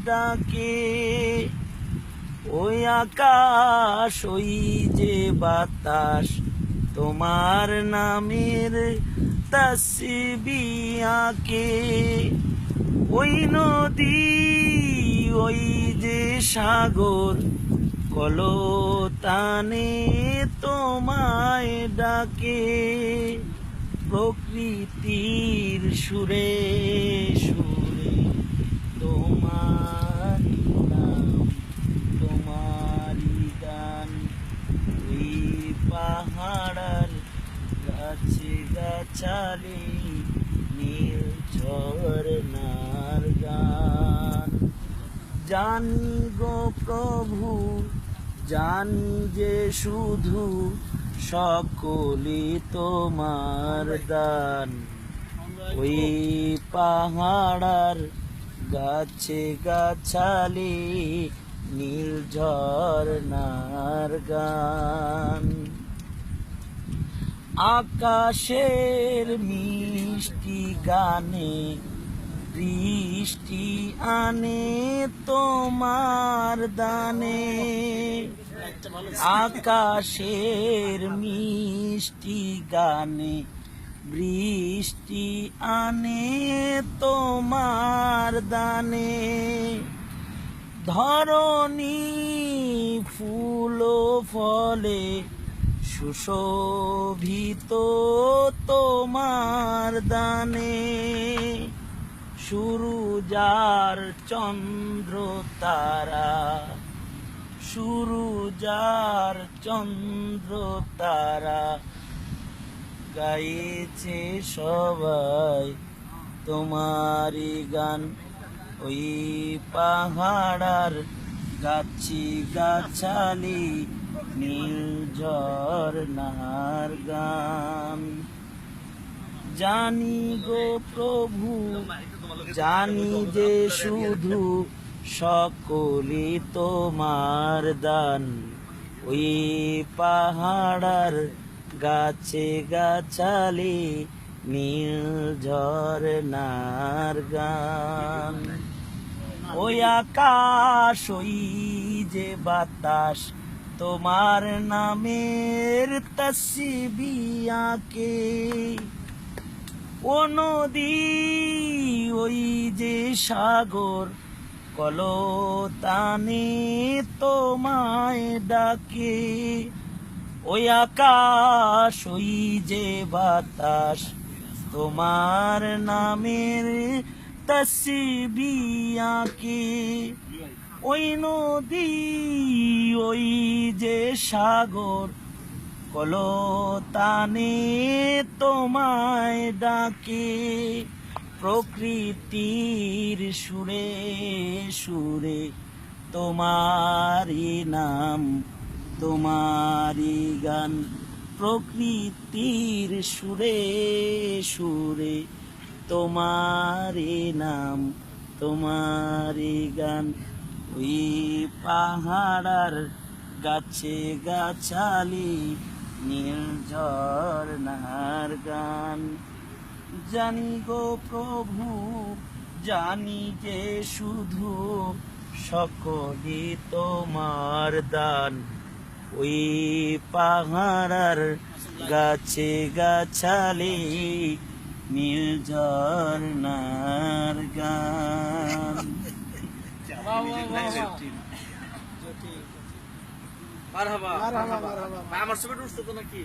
ডাকে ওই আকাশ ওই যে বাতাস তোমার নামের তাসবিহ আঁকে। ওই নদী ওই যে সাগর কলতানে তোমায় ডাকে। প্রকৃতির সুরে সুরে তোমারি নাম তোমারি গান। ওই পাহাড়ার গাছে গাছালি নীল ঝরনার গান। জানি গো প্রভু জানি যে শুধু সকলই তোমার দান। ওই পাহাড়ার গাছে গাছালি নীল ঝরনার গান। আকাশের মিষ্টি গানে বৃষ্টি আনে তোমার দানে। আকাশের মিষ্টি গানে বৃষ্টি আনে তোমার দানে। ধরণী ফুল ফলে সুশোভিত তোমার দানে। সুরুজার চন্দ্র তারা সুরুজার চন্দ্র তারা গাইছে সবাই তোমারি গান। ওই পাহাড়ার গাছি গাছালি নীল ঝরনার গান। জানি গো প্রভু জানি যে শুধু সকলই তোমার দান। ওই পাহাড়ার গাছে গাছালি নীল ঝরনার গান। ওই আকাশ ওই যে বাতাস তোমার নামের তাসবিহ আঁকে। ও নদী ওই যে সাগর কলতানে তোমায় ডাকে। ওই আকাশ ওই যে বাতাস তোমার নামের তাসবিহ আঁকে। ওই নদী ওই যে সাগর কলতানে তোমায় ডাকে। প্রকৃতির সুরে সুরে তোমারি নাম তোমারি গান। প্রকৃতির সুরে সুরে তোমারি নাম তোমারি গান। ওই পাহাড়ার গাছে গাছালি নীল ঝরনার গান। জানি গো প্রভু জানি যে শুধু সকলই তোমার দান। ওই পাহাড়ার গাছে গাছালি নীল ঝরনার গান। মারহাবা আমার ছবিটা উঠছে তো নাকি?